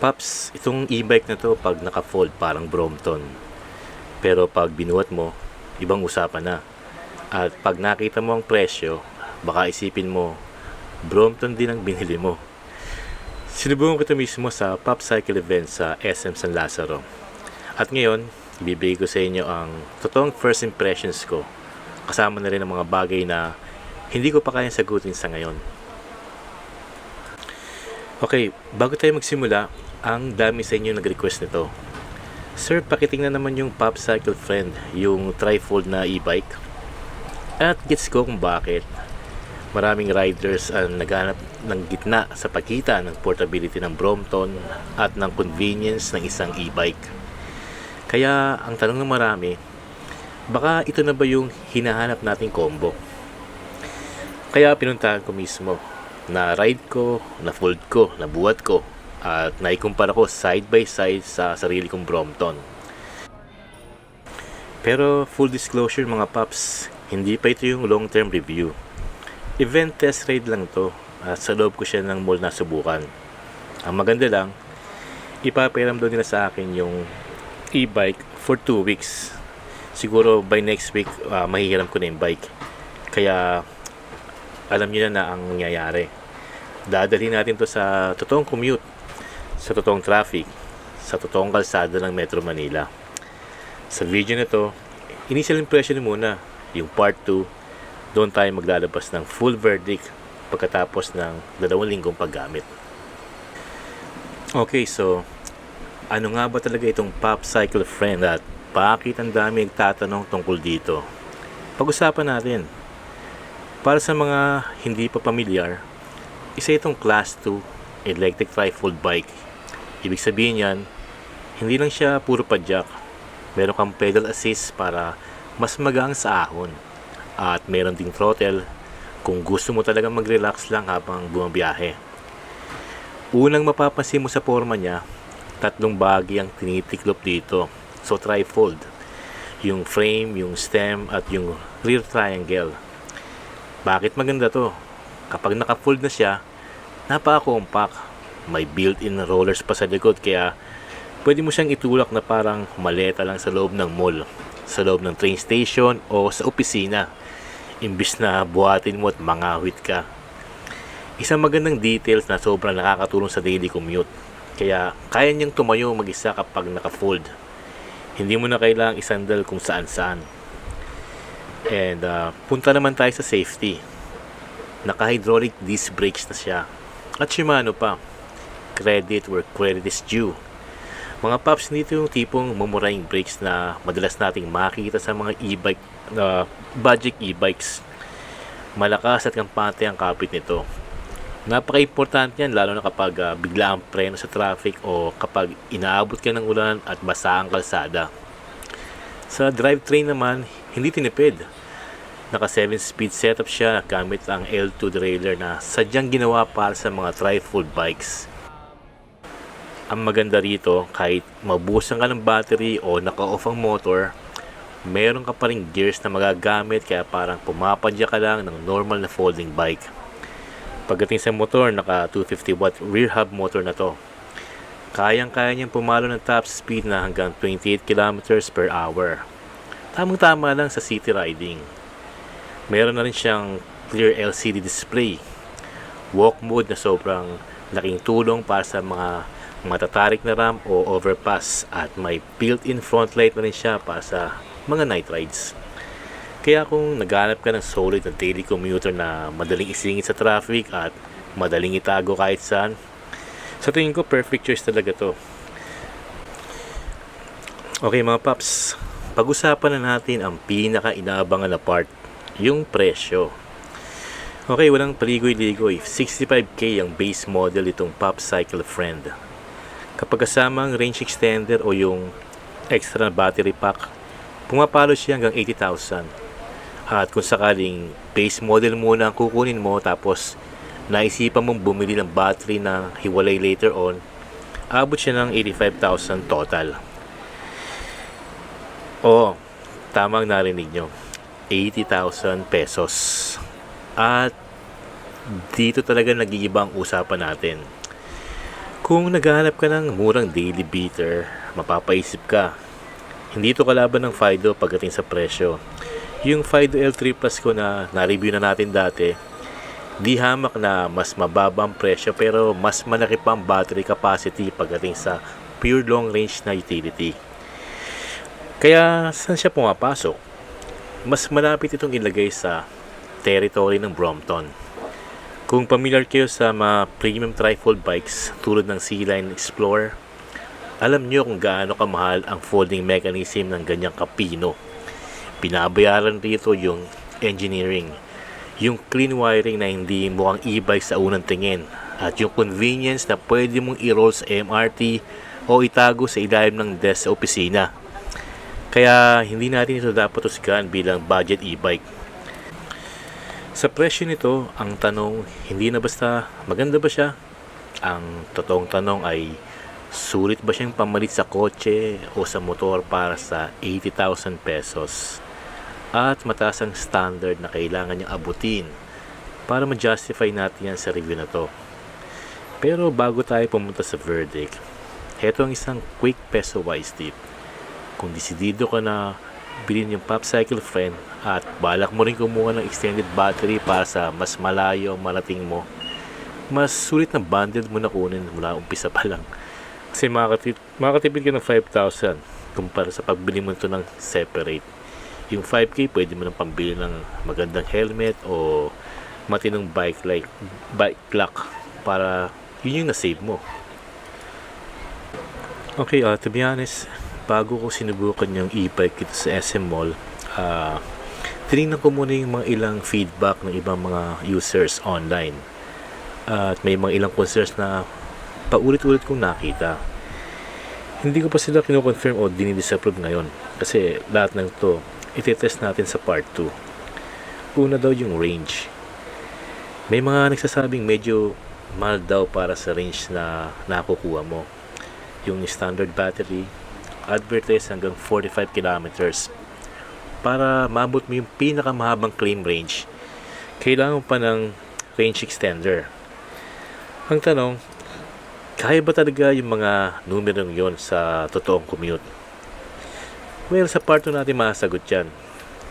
Paps, itong e-bike na to pag naka-fold parang Brompton. Pero pag binuhat mo, ibang usapan na. At pag nakita mo ang presyo, baka isipin mo, Brompton din ang binili mo. Sinubukan ko ito mismo sa Pop Cycle event sa SM San Lazaro. At ngayon, ibibigay ko sa inyo ang totoong first impressions ko. Kasama na rin ang mga bagay na hindi ko pa kayang sagutin sa ngayon. Okay, bago tayo magsimula, ang dami sa inyo nag-request nito. Sir, pakitingnan naman yung Pop Cycle Friend, yung tri-fold na e-bike. At gets ko kung bakit. Maraming riders ang naghanap ng gitna sa pagitan ng portability ng Brompton at ng convenience ng isang e-bike. Kaya ang tanong ng marami, baka ito na ba yung hinahanap nating combo? Kaya pinuntahan ko mismo, na ride ko, na fold ko, na buhat ko, at naikumpara ko side by side sa sarili kong Brompton. Pero full disclosure mga paps, hindi pa ito yung long term review. Event test ride lang to at sa loob ko siya ng mall na subukan. Ang maganda lang, ipapairam daw nila sa akin yung e-bike for 2 weeks. Siguro by next week, mahihiram ko na yung bike. Kaya alam niyo na ang nangyayari. Dadalhin natin to sa totoong commute, sa totoong traffic, sa totoong kalsada ng Metro Manila. Sa video na to, initial impression muna, yung part 2, doon tayo maglalabas ng full verdict pagkatapos ng 2 linggong paggamit. Okay, so ano nga ba talaga itong Pop Cycle Friend at bakit ang dami nagtatanong tungkol dito? Pag-usapan natin. Para sa mga hindi pa pamilyar, isa itong Class 2 electric tri-fold bike. Ibig sabihin yan, hindi lang siya puro padjak. Meron kang pedal assist para mas magaan sa ahon. At meron ding throttle kung gusto mo talagang mag-relax lang habang bumabiyahe. Unang mapapansin mo sa forma niya, 3 bahagi ang tinitiklop dito. So tri-fold. Yung frame, yung stem, at yung rear triangle. Bakit maganda to? Kapag naka-fold na siya, napaka-compact. May built-in rollers pa sa likod kaya pwede mo siyang itulak na parang maleta lang sa loob ng mall, sa loob ng train station o sa opisina. Imbis na buhatin mo at mangawit ka. Isang magandang details na sobrang nakakatulong sa daily commute. Kaya kaya niyang tumayo mag-isa kapag naka-fold. Hindi mo na kailangang isandal kung saan-saan. And punta naman tayo sa safety. Naka-hydraulic disc brakes na siya. At Shimano pa. Credit where credit is due. Mga paps, nito yung tipong mamuraing brakes na madalas nating makikita sa mga e-bike, budget e-bikes. Malakas at kampante ang kapit nito. Napaka-importante yan lalo na kapag bigla ang preno sa traffic o kapag inaabot ka ng ulan at basa ang kalsada. Sa drivetrain naman, hindi tinipid. Naka 7-speed setup siya gamit ang L2 derailleur na sadyang ginawa para sa mga tri-fold bikes. Ang maganda rito, kahit mabusan ka ng battery o naka-off ang motor, meron ka pa rin gears na magagamit kaya parang pumapadya ka lang ng normal na folding bike. Pagdating sa motor, naka 250 watt rear hub motor na to. Kayang-kaya niyang pumalo ng top speed na hanggang 28 km per hour. Tamang-tama lang sa city riding. Meron na rin siyang clear LCD display. Walk mode na sobrang laking tulong para sa mga matatarik na ramp o overpass at may built-in front light na rin siya para sa mga night rides. Kaya kung naghanap ka ng solid na daily commuter na madaling isingit sa traffic at madaling itago kahit saan, sa tingin ko perfect choice talaga to. Okay mga paps, pag-usapan na natin ang pinaka-inaabangan na part, yung presyo. Okay, walang paligoy-ligoy, 65k ang base model itong Pop Cycle Friend. Kapag kasama ang range extender o yung extra battery pack, pumapalo siya hanggang 80,000. At kung sakaling base model muna ang kukunin mo tapos naisipan mong bumili ng battery na hiwalay later on, abot siya ng 85,000 total. Oo, tamang narinig nyo, 80,000 pesos. At dito talaga nag-iiba ang usapan natin. Kung naghahanap ka ng murang daily beater, mapapaisip ka, hindi ito kalaban ng Fido pagdating sa presyo. Yung Fido L3 Plus ko na na-review na natin dati, di hamak na mas mababa ang presyo pero mas malaki pa ang battery capacity pagdating sa pure long range na utility. Kaya saan siya pumapasok? Mas malapit itong ilagay sa territory ng Brompton. Kung familiar kayo sa mga premium trifold bikes tulad ng C-Line Explorer, alam nyo kung gaano kamahal ang folding mechanism ng ganyang kapino. Binabayaran rito yung engineering, yung clean wiring na hindi mukhang e-bike sa unang tingin, at yung convenience na pwede mong i-roll sa MRT o itago sa ilalim ng desk sa opisina. Kaya hindi natin ito dapat husgahan bilang budget e-bike. Sa presyo nito, ang tanong hindi na basta maganda ba siya? Ang totoong tanong ay sulit ba siyang pamalit sa kotse o sa motor para sa 80,000 pesos? At mataas ang standard na kailangan niyang abutin para ma-justify natin yan sa review na to. Pero bago tayo pumunta sa verdict, heto ang isang quick peso-wise tip. Kung desidido ka na bilhin yung PopCycle Friend at balak mo rin kumuha ng extended battery para sa mas malayo ang marating mo, mas sulit na bundle mo na kunin mula umpisa pa lang. Kasi makakatipid ka ng 5,000 kumpara sa pagbili mo ito ng separate. Yung 5K pwede mo nang pambili ng magandang helmet o matinong bike lock para yun yung na-save mo. Okay, to be honest, bago ko sinubukan yung e-bike dito sa SM Mall, tinignan ko muna yung mga ilang feedback ng ibang mga users online. At may mga ilang concerns na paulit-ulit kong nakita. Hindi ko pa sila kino-confirm o dinidisapprove ngayon kasi lahat ng to itetest natin sa part 2. Una daw yung range. May mga nagsasabing medyo mahal daw para sa range na nakukuha mo. Yung standard battery advertise hanggang 45 kilometers. Para maabot mo yung pinakamahabang claim range, kailangan pa ng range extender. Ang tanong, kaya ba talaga yung mga numerong yon sa totoong commute? Well, sa part 2 natin masasagot yan.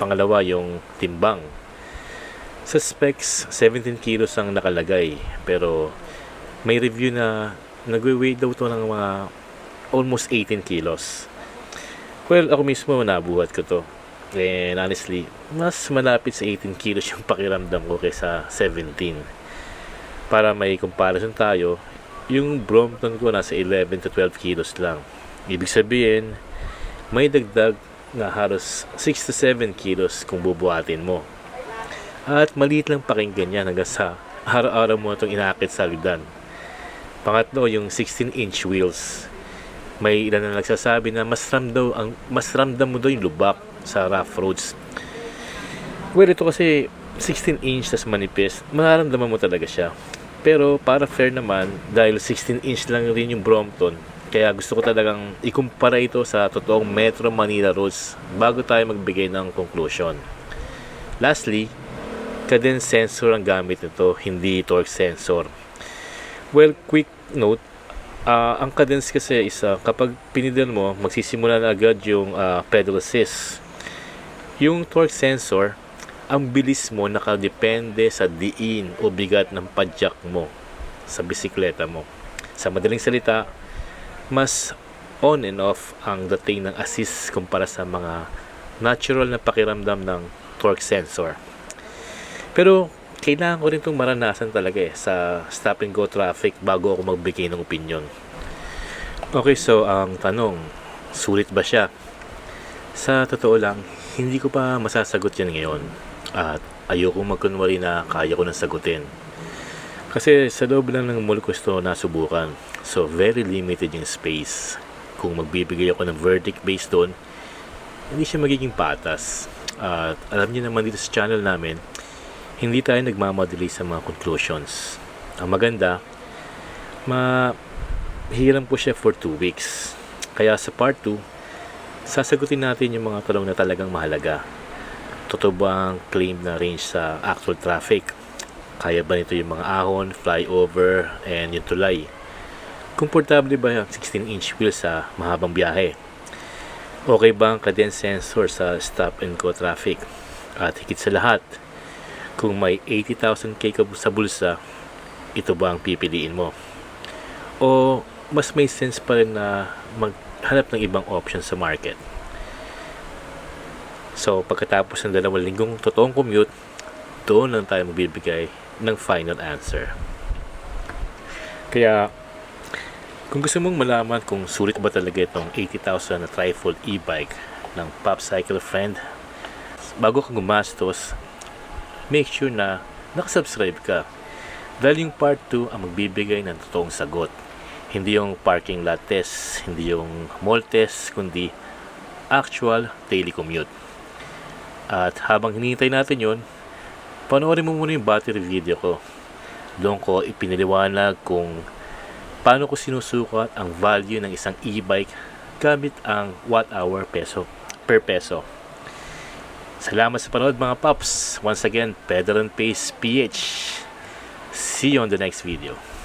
Pangalawa, yung timbang. Sa specs, 17 kilos ang nakalagay. Pero may review na nagwe-weigh daw to ng mga almost 18 kilos. Well, ako mismo nabuhat ko to. And honestly, mas malapit sa 18 kilos yung pakiramdam ko kaysa 17. Para may comparison tayo, yung Brompton ko nasa 11 to 12 kilos lang. Ibig sabihin, may dagdag na halos 6 to 7 kilos kung bubuhatin mo. At maliit lang pakinggan yan hanggang sa araw-araw mo itong inaakit sa lidan. Pangatlo, yung 16-inch wheels. May ilan na nagsasabi na mas ramdam mo daw yung lubak sa rough roads. Well, ito kasi 16-inch tas manipis, mararamdaman mo talaga siya. Pero para fair naman, dahil 16-inch lang rin yung Brompton, kaya gusto ko talagang ikumpara ito sa totoong Metro Manila roads bago tayo magbigay ng conclusion. Lastly, cadence sensor ang gamit nito, hindi torque sensor. Well, quick note, ang cadence kasi is kapag pinidal mo, magsisimula na agad yung pedal assist. Yung torque sensor, ang bilis mo nakadepende sa diin o bigat ng padjak mo sa bisikleta mo. Sa madaling salita, mas on and off ang dating ng assist kumpara sa mga natural na pakiramdam ng torque sensor. Pero kailangan ko rin itong maranasan talaga sa stop and go traffic bago ako magbigay ng opinion. Okay, so ang tanong, sulit ba siya? Sa totoo lang, hindi ko pa masasagot yan ngayon. At ayoko magkunwari na kaya ko nang sagutin. Kasi sa loob lang ng mall ko ito nasubukan. So very limited yung space. Kung magbibigay ako ng verdict based doon, hindi siya magiging patas. At alam niyo naman dito sa channel namin, hindi tayo nagmamadali sa mga conclusions. Ang maganda, mahiram po siya for 2 weeks. Kaya sa part 2, sasagutin natin yung mga tanong na talagang mahalaga. Totoo ba ang claim na range sa actual traffic? Kaya ba nito yung mga ahon, flyover, and yung tulay? Komportable ba yung 16-inch wheel sa mahabang biyahe? Okay ba ang cadence sensor sa stop and go traffic? At higit sa lahat, kung may 80,000 ka sa bulsa, ito ba ang pipiliin mo? O mas may sense pa rin na maghanap ng ibang option sa market? So pagkatapos ng 2 linggong totoong commute, doon lang tayo magbibigay ng final answer. Kaya kung gusto mong malaman kung sulit ba talaga itong 80,000 na tri-fold e-bike ng PopCycle Friend, bago ka gumastos, make sure na nakasubscribe ka. Dahil yung part 2 ang magbibigay ng totoong sagot. Hindi yung parking lot test, hindi yung mall test, kundi actual daily commute. At habang hinihintay natin yon, panoorin mo muna yung battery video ko. Doon ko ipinaliwanag kung paano ko sinusukat ang value ng isang e-bike gamit ang watt-hour per peso. Salamat sa panood mga paps. Once again, Pedal and Pace PH. See you on the next video.